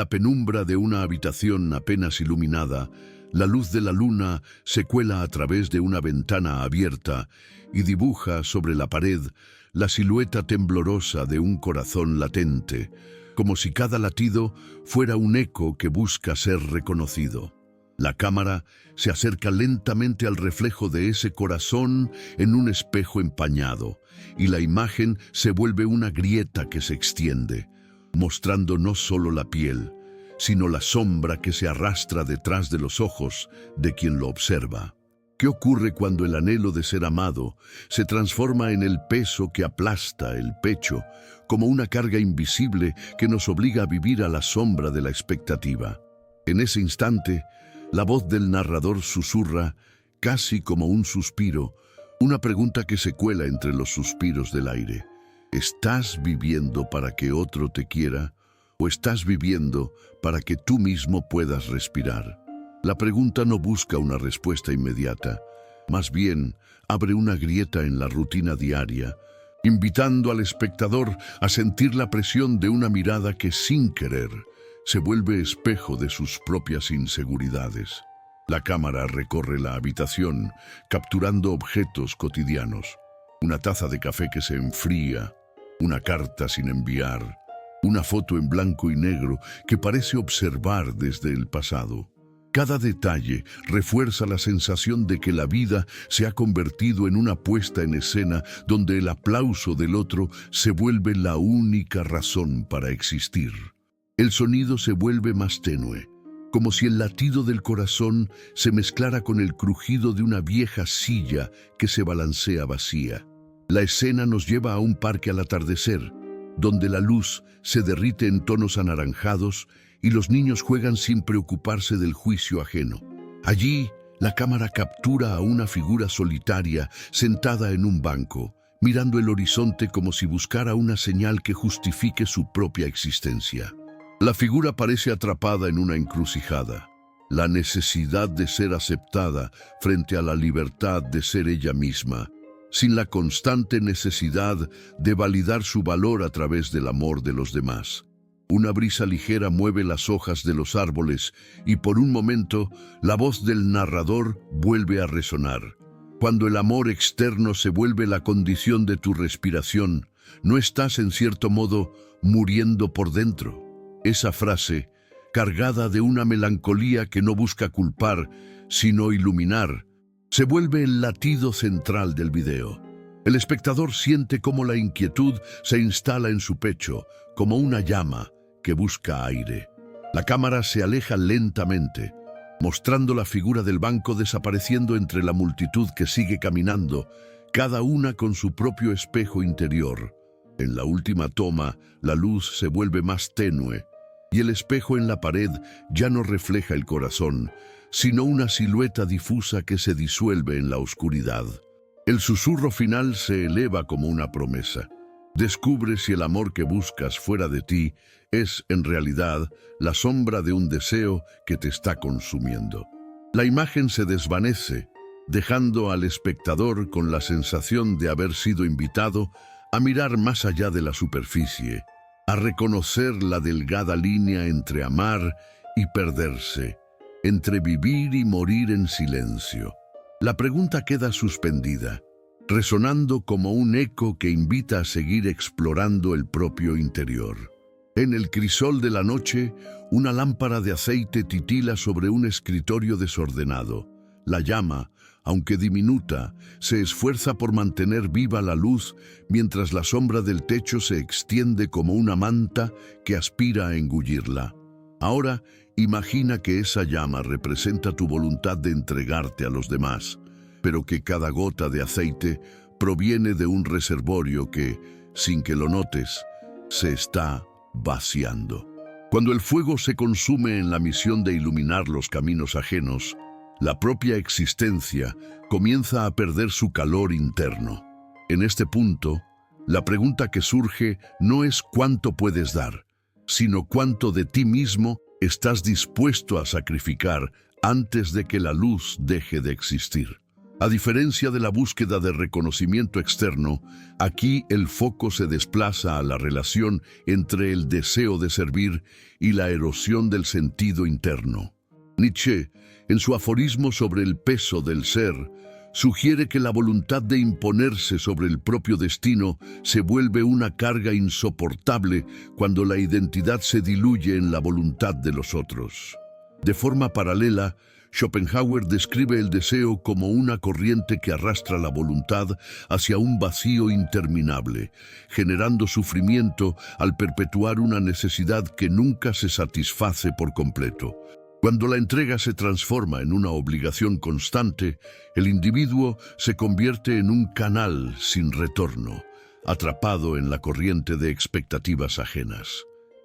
la penumbra de una habitación apenas iluminada, la luz de la luna se cuela a través de una ventana abierta y dibuja sobre la pared la silueta temblorosa de un corazón latente, como si cada latido fuera un eco que busca ser reconocido. La cámara se acerca lentamente al reflejo de ese corazón en un espejo empañado, y la imagen se vuelve una grieta que se extiende, mostrando no solo la piel, sino la sombra que se arrastra detrás de los ojos de quien lo observa. ¿Qué ocurre cuando el anhelo de ser amado se transforma en el peso que aplasta el pecho, como una carga invisible que nos obliga a vivir a la sombra de la expectativa? En ese instante, la voz del narrador susurra, casi como un suspiro, una pregunta que se cuela entre los suspiros del aire. ¿Estás viviendo para que otro te quiera o estás viviendo para que tú mismo puedas respirar? La pregunta no busca una respuesta inmediata, más bien abre una grieta en la rutina diaria, invitando al espectador a sentir la presión de una mirada que sin querer se vuelve espejo de sus propias inseguridades. La cámara recorre la habitación, capturando objetos cotidianos. Una taza de café que se enfría, una carta sin enviar, una foto en blanco y negro que parece observar desde el pasado. Cada detalle refuerza la sensación de que la vida se ha convertido en una puesta en escena donde el aplauso del otro se vuelve la única razón para existir. El sonido se vuelve más tenue, como si el latido del corazón se mezclara con el crujido de una vieja silla que se balancea vacía. La escena nos lleva a un parque al atardecer, donde la luz se derrite en tonos anaranjados y los niños juegan sin preocuparse del juicio ajeno. Allí, la cámara captura a una figura solitaria sentada en un banco, mirando el horizonte como si buscara una señal que justifique su propia existencia. La figura parece atrapada en una encrucijada, la necesidad de ser aceptada frente a la libertad de ser ella misma, sin la constante necesidad de validar su valor a través del amor de los demás. Una brisa ligera mueve las hojas de los árboles y por un momento la voz del narrador vuelve a resonar. Cuando el amor externo se vuelve la condición de tu respiración, ¿no estás en cierto modo muriendo por dentro? Esa frase, cargada de una melancolía que no busca culpar, sino iluminar, se vuelve el latido central del video. El espectador siente cómo la inquietud se instala en su pecho, como una llama que busca aire. La cámara se aleja lentamente, mostrando la figura del banco desapareciendo entre la multitud que sigue caminando, cada una con su propio espejo interior. En la última toma, la luz se vuelve más tenue, y el espejo en la pared ya no refleja el corazón, sino una silueta difusa que se disuelve en la oscuridad. El susurro final se eleva como una promesa. Descubre si el amor que buscas fuera de ti es, en realidad, la sombra de un deseo que te está consumiendo. La imagen se desvanece, dejando al espectador con la sensación de haber sido invitado a mirar más allá de la superficie, a reconocer la delgada línea entre amar y perderse, entre vivir y morir en silencio. La pregunta queda suspendida, resonando como un eco que invita a seguir explorando el propio interior. En el crisol de la noche, una lámpara de aceite titila sobre un escritorio desordenado. La llama, aunque diminuta, se esfuerza por mantener viva la luz mientras la sombra del techo se extiende como una manta que aspira a engullirla. Ahora, imagina que esa llama representa tu voluntad de entregarte a los demás, pero que cada gota de aceite proviene de un reservorio que, sin que lo notes, se está vaciando. Cuando el fuego se consume en la misión de iluminar los caminos ajenos, la propia existencia comienza a perder su calor interno. En este punto, la pregunta que surge no es cuánto puedes dar, sino cuánto de ti mismo estás dispuesto a sacrificar antes de que la luz deje de existir. A diferencia de la búsqueda de reconocimiento externo, aquí el foco se desplaza a la relación entre el deseo de servir y la erosión del sentido interno. Nietzsche, en su aforismo sobre el peso del ser, sugiere que la voluntad de imponerse sobre el propio destino se vuelve una carga insoportable cuando la identidad se diluye en la voluntad de los otros. De forma paralela, Schopenhauer describe el deseo como una corriente que arrastra la voluntad hacia un vacío interminable, generando sufrimiento al perpetuar una necesidad que nunca se satisface por completo. Cuando la entrega se transforma en una obligación constante, el individuo se convierte en un canal sin retorno, atrapado en la corriente de expectativas ajenas.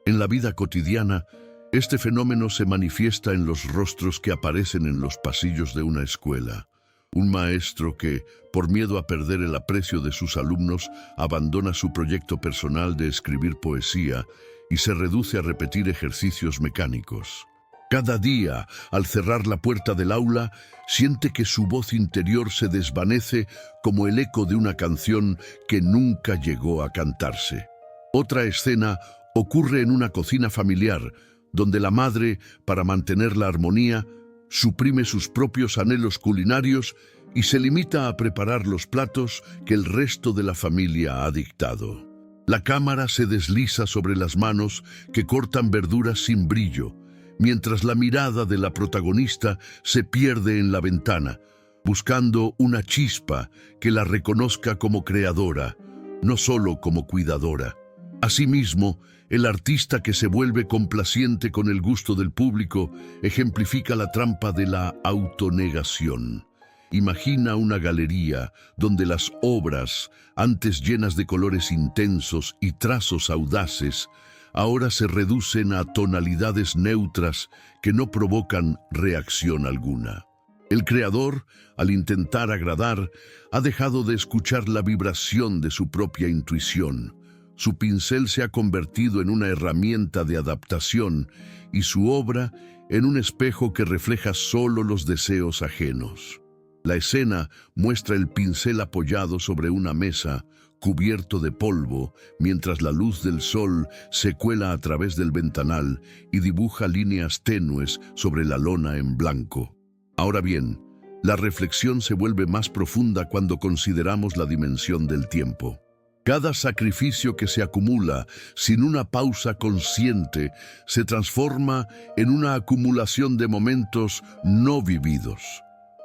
En la vida cotidiana, este fenómeno se manifiesta en los rostros que aparecen en los pasillos de una escuela. Un maestro que, por miedo a perder el aprecio de sus alumnos, abandona su proyecto personal de escribir poesía y se reduce a repetir ejercicios mecánicos. Cada día, al cerrar la puerta del aula, siente que su voz interior se desvanece como el eco de una canción que nunca llegó a cantarse. Otra escena ocurre en una cocina familiar, donde la madre, para mantener la armonía, suprime sus propios anhelos culinarios y se limita a preparar los platos que el resto de la familia ha dictado. La cámara se desliza sobre las manos que cortan verduras sin brillo, mientras la mirada de la protagonista se pierde en la ventana, buscando una chispa que la reconozca como creadora, no solo como cuidadora. Asimismo, el artista que se vuelve complaciente con el gusto del público ejemplifica la trampa de la autonegación. Imagina una galería donde las obras, antes llenas de colores intensos y trazos audaces, ahora se reducen a tonalidades neutras que no provocan reacción alguna. El creador, al intentar agradar, ha dejado de escuchar la vibración de su propia intuición. Su pincel se ha convertido en una herramienta de adaptación y su obra en un espejo que refleja solo los deseos ajenos. La escena muestra el pincel apoyado sobre una mesa, cubierto de polvo, mientras la luz del sol se cuela a través del ventanal y dibuja líneas tenues sobre la lona en blanco. Ahora bien, la reflexión se vuelve más profunda cuando consideramos la dimensión del tiempo. Cada sacrificio que se acumula sin una pausa consciente se transforma en una acumulación de momentos no vividos.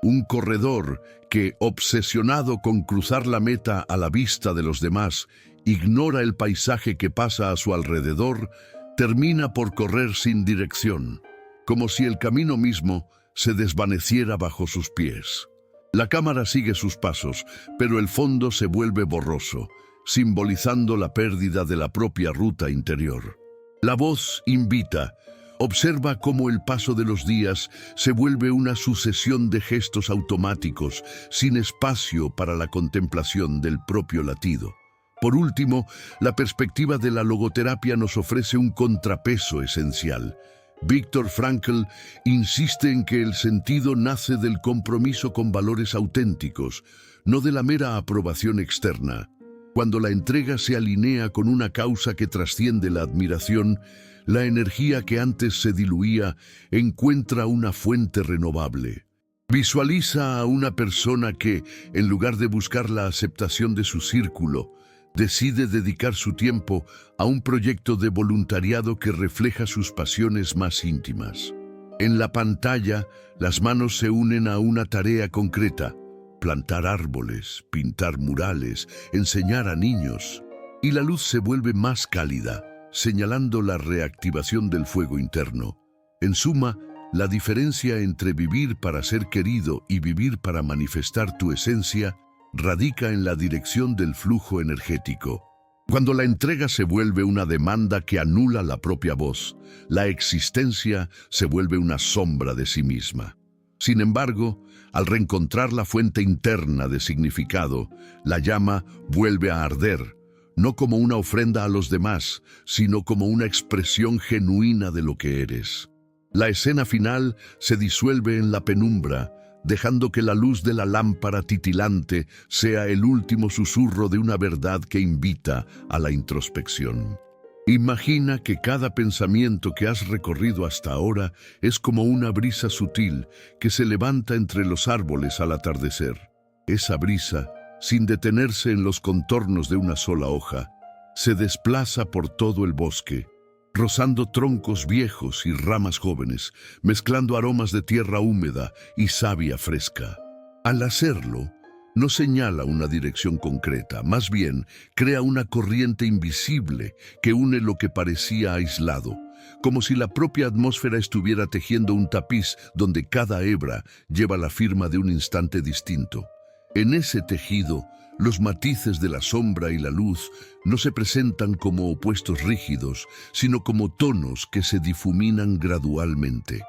Un corredor que, obsesionado con cruzar la meta a la vista de los demás, ignora el paisaje que pasa a su alrededor, termina por correr sin dirección, como si el camino mismo se desvaneciera bajo sus pies. La cámara sigue sus pasos, pero el fondo se vuelve borroso, simbolizando la pérdida de la propia ruta interior. La voz invita. Observa cómo el paso de los días se vuelve una sucesión de gestos automáticos, sin espacio para la contemplación del propio latido. Por último, la perspectiva de la logoterapia nos ofrece un contrapeso esencial. Viktor Frankl insiste en que el sentido nace del compromiso con valores auténticos, no de la mera aprobación externa. Cuando la entrega se alinea con una causa que trasciende la admiración, la energía que antes se diluía encuentra una fuente renovable. Visualiza a una persona que, en lugar de buscar la aceptación de su círculo, decide dedicar su tiempo a un proyecto de voluntariado que refleja sus pasiones más íntimas. En la pantalla, las manos se unen a una tarea concreta: plantar árboles, pintar murales, enseñar a niños. Y la luz se vuelve más cálida, señalando la reactivación del fuego interno. En suma, la diferencia entre vivir para ser querido y vivir para manifestar tu esencia radica en la dirección del flujo energético. Cuando la entrega se vuelve una demanda que anula la propia voz, la existencia se vuelve una sombra de sí misma. Sin embargo, al reencontrar la fuente interna de significado, la llama vuelve a arder, no como una ofrenda a los demás, sino como una expresión genuina de lo que eres. La escena final se disuelve en la penumbra, dejando que la luz de la lámpara titilante sea el último susurro de una verdad que invita a la introspección. Imagina que cada pensamiento que has recorrido hasta ahora es como una brisa sutil que se levanta entre los árboles al atardecer. Esa brisa, sin detenerse en los contornos de una sola hoja, se desplaza por todo el bosque, rozando troncos viejos y ramas jóvenes, mezclando aromas de tierra húmeda y savia fresca. Al hacerlo, no señala una dirección concreta, más bien crea una corriente invisible que une lo que parecía aislado, como si la propia atmósfera estuviera tejiendo un tapiz donde cada hebra lleva la firma de un instante distinto. En ese tejido, los matices de la sombra y la luz no se presentan como opuestos rígidos, sino como tonos que se difuminan gradualmente.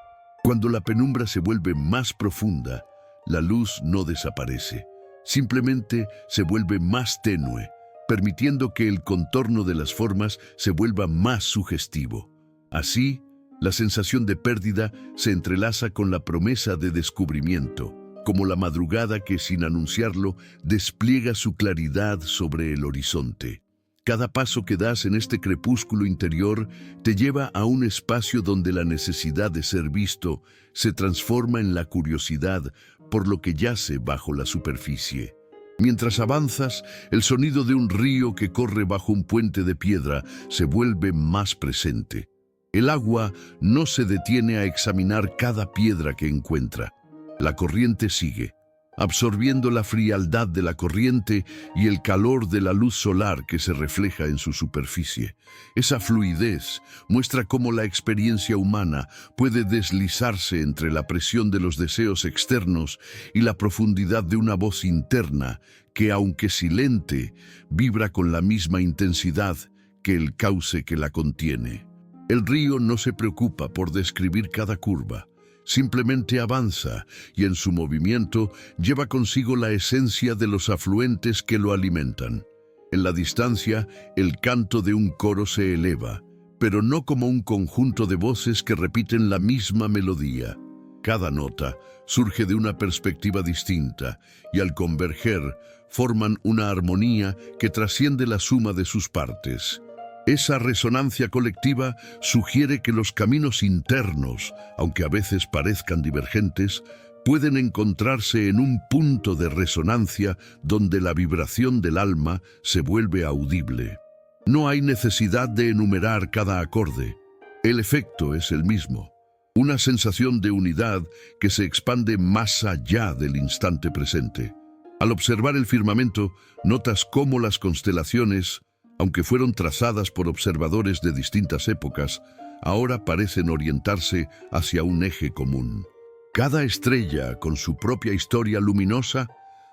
Cuando la penumbra se vuelve más profunda, la luz no desaparece. Simplemente se vuelve más tenue, permitiendo que el contorno de las formas se vuelva más sugestivo. Así, la sensación de pérdida se entrelaza con la promesa de descubrimiento, como la madrugada que, sin anunciarlo, despliega su claridad sobre el horizonte. Cada paso que das en este crepúsculo interior te lleva a un espacio donde la necesidad de ser visto se transforma en la curiosidad por lo que yace bajo la superficie. Mientras avanzas, el sonido de un río que corre bajo un puente de piedra se vuelve más presente. El agua no se detiene a examinar cada piedra que encuentra. La corriente sigue, absorbiendo la frialdad de la corriente y el calor de la luz solar que se refleja en su superficie. Esa fluidez muestra cómo la experiencia humana puede deslizarse entre la presión de los deseos externos y la profundidad de una voz interna que, aunque silente, vibra con la misma intensidad que el cauce que la contiene. El río no se preocupa por describir cada curva. Simplemente avanza y en su movimiento lleva consigo la esencia de los afluentes que lo alimentan. En la distancia, el canto de un coro se eleva, pero no como un conjunto de voces que repiten la misma melodía. Cada nota surge de una perspectiva distinta y al converger forman una armonía que trasciende la suma de sus partes. Esa resonancia colectiva sugiere que los caminos internos, aunque a veces parezcan divergentes, pueden encontrarse en un punto de resonancia donde la vibración del alma se vuelve audible. No hay necesidad de enumerar cada acorde. El efecto es el mismo, una sensación de unidad que se expande más allá del instante presente. Al observar el firmamento, notas cómo las constelaciones, aunque fueron trazadas por observadores de distintas épocas, ahora parecen orientarse hacia un eje común. Cada estrella, con su propia historia luminosa,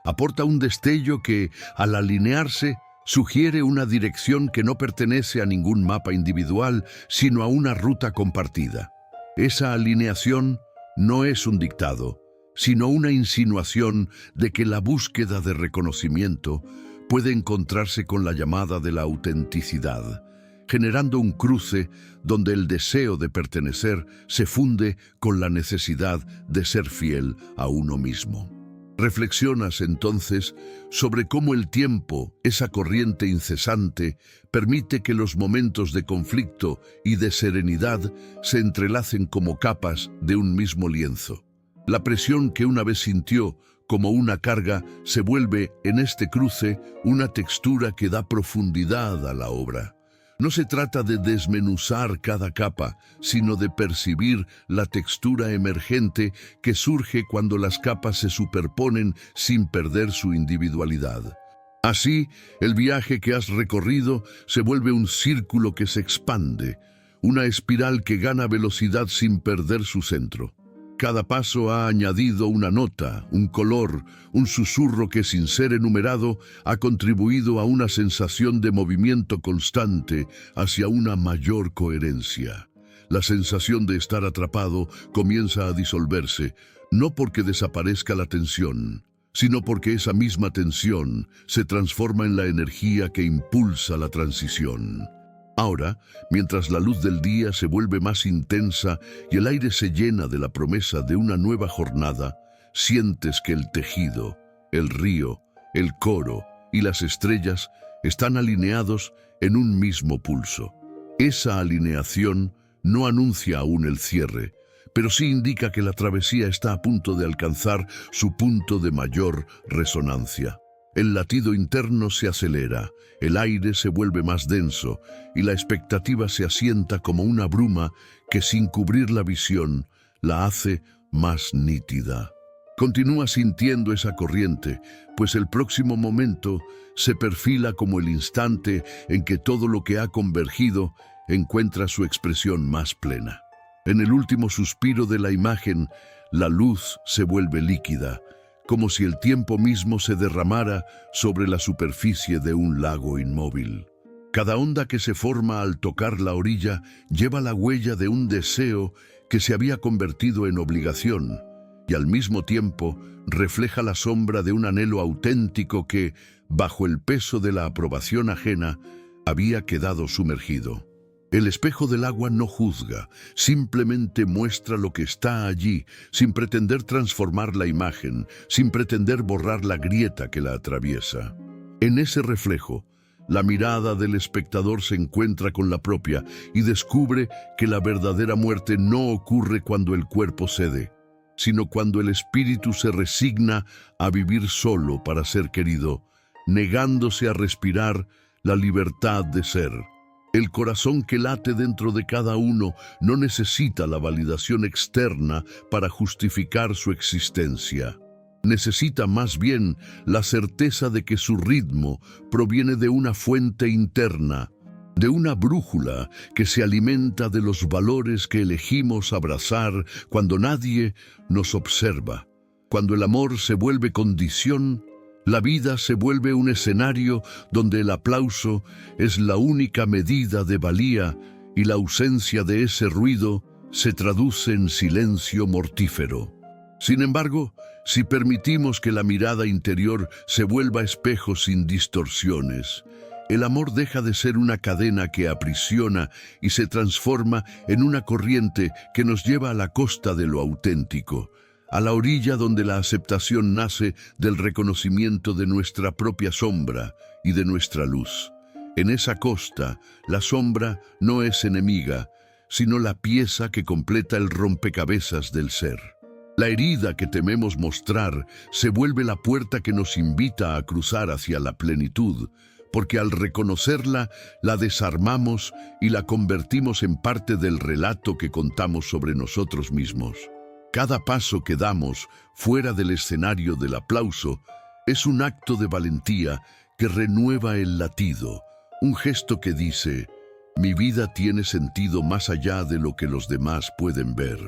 aporta un destello que, al alinearse, sugiere una dirección que no pertenece a ningún mapa individual, sino a una ruta compartida. Esa alineación no es un dictado, sino una insinuación de que la búsqueda de reconocimiento puede encontrarse con la llamada de la autenticidad, generando un cruce donde el deseo de pertenecer se funde con la necesidad de ser fiel a uno mismo. Reflexionas entonces sobre cómo el tiempo, esa corriente incesante, permite que los momentos de conflicto y de serenidad se entrelacen como capas de un mismo lienzo. La presión que una vez sintió como una carga se vuelve en este cruce una textura que da profundidad a la obra. No se trata de desmenuzar cada capa, sino de percibir la textura emergente que surge cuando las capas se superponen sin perder su individualidad. Así, el viaje que has recorrido se vuelve un círculo que se expande, una espiral que gana velocidad sin perder su centro. Cada paso ha añadido una nota, un color, un susurro que, sin ser enumerado, ha contribuido a una sensación de movimiento constante hacia una mayor coherencia. La sensación de estar atrapado comienza a disolverse, no porque desaparezca la tensión, sino porque esa misma tensión se transforma en la energía que impulsa la transición. Ahora, mientras la luz del día se vuelve más intensa y el aire se llena de la promesa de una nueva jornada, sientes que el tejido, el río, el coro y las estrellas están alineados en un mismo pulso. Esa alineación no anuncia aún el cierre, pero sí indica que la travesía está a punto de alcanzar su punto de mayor resonancia. El latido interno se acelera, el aire se vuelve más denso y la expectativa se asienta como una bruma que, sin cubrir la visión, la hace más nítida. Continúa sintiendo esa corriente, pues el próximo momento se perfila como el instante en que todo lo que ha convergido encuentra su expresión más plena. En el último suspiro de la imagen, la luz se vuelve líquida, como si el tiempo mismo se derramara sobre la superficie de un lago inmóvil. Cada onda que se forma al tocar la orilla lleva la huella de un deseo que se había convertido en obligación, y al mismo tiempo refleja la sombra de un anhelo auténtico que, bajo el peso de la aprobación ajena, había quedado sumergido. El espejo del agua no juzga, simplemente muestra lo que está allí, sin pretender transformar la imagen, sin pretender borrar la grieta que la atraviesa. En ese reflejo, la mirada del espectador se encuentra con la propia y descubre que la verdadera muerte no ocurre cuando el cuerpo cede, sino cuando el espíritu se resigna a vivir solo para ser querido, negándose a respirar la libertad de ser. El corazón que late dentro de cada uno no necesita la validación externa para justificar su existencia. Necesita más bien la certeza de que su ritmo proviene de una fuente interna, de una brújula que se alimenta de los valores que elegimos abrazar cuando nadie nos observa. Cuando el amor se vuelve condición, la vida se vuelve un escenario donde el aplauso es la única medida de valía y la ausencia de ese ruido se traduce en silencio mortífero. Sin embargo, si permitimos que la mirada interior se vuelva espejo sin distorsiones, el amor deja de ser una cadena que aprisiona y se transforma en una corriente que nos lleva a la costa de lo auténtico, a la orilla donde la aceptación nace del reconocimiento de nuestra propia sombra y de nuestra luz. En esa costa, la sombra no es enemiga, sino la pieza que completa el rompecabezas del ser. La herida que tememos mostrar se vuelve la puerta que nos invita a cruzar hacia la plenitud, porque al reconocerla, la desarmamos y la convertimos en parte del relato que contamos sobre nosotros mismos. Cada paso que damos fuera del escenario del aplauso es un acto de valentía que renueva el latido, un gesto que dice: mi vida tiene sentido más allá de lo que los demás pueden ver.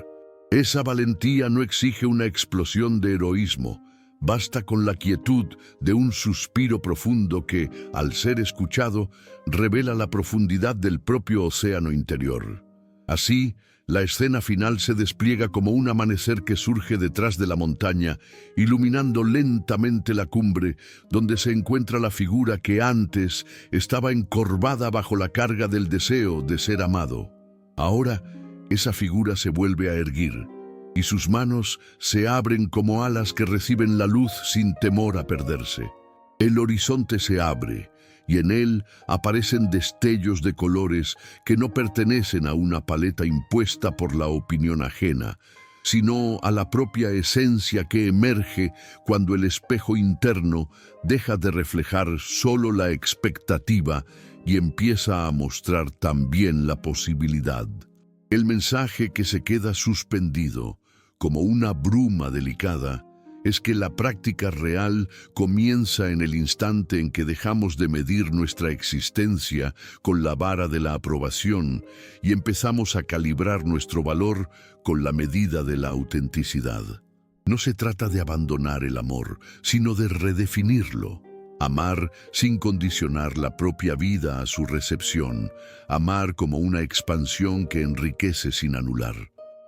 Esa valentía no exige una explosión de heroísmo, basta con la quietud de un suspiro profundo que, al ser escuchado, revela la profundidad del propio océano interior. Así, la escena final se despliega como un amanecer que surge detrás de la montaña, iluminando lentamente la cumbre, donde se encuentra la figura que antes estaba encorvada bajo la carga del deseo de ser amado. Ahora, esa figura se vuelve a erguir, y sus manos se abren como alas que reciben la luz sin temor a perderse. El horizonte se abre, y en él aparecen destellos de colores que no pertenecen a una paleta impuesta por la opinión ajena, sino a la propia esencia que emerge cuando el espejo interno deja de reflejar solo la expectativa y empieza a mostrar también la posibilidad. El mensaje que se queda suspendido, como una bruma delicada, es que la práctica real comienza en el instante en que dejamos de medir nuestra existencia con la vara de la aprobación y empezamos a calibrar nuestro valor con la medida de la autenticidad. No se trata de abandonar el amor, sino de redefinirlo. Amar sin condicionar la propia vida a su recepción. Amar como una expansión que enriquece sin anular.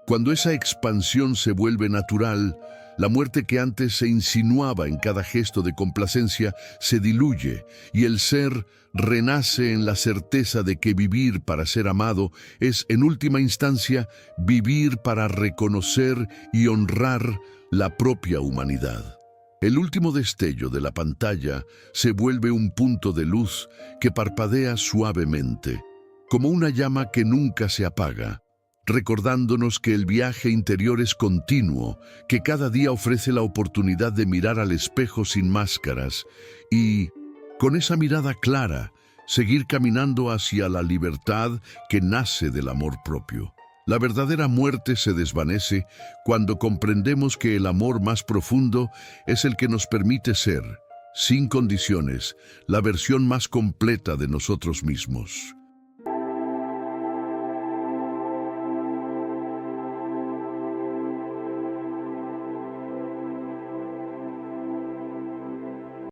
Cuando esa expansión se vuelve natural, la muerte que antes se insinuaba en cada gesto de complacencia se diluye y el ser renace en la certeza de que vivir para ser amado es, en última instancia, vivir para reconocer y honrar la propia humanidad. El último destello de la pantalla se vuelve un punto de luz que parpadea suavemente, como una llama que nunca se apaga, recordándonos que el viaje interior es continuo, que cada día ofrece la oportunidad de mirar al espejo sin máscaras y, con esa mirada clara, seguir caminando hacia la libertad que nace del amor propio. La verdadera muerte se desvanece cuando comprendemos que el amor más profundo es el que nos permite ser, sin condiciones, la versión más completa de nosotros mismos.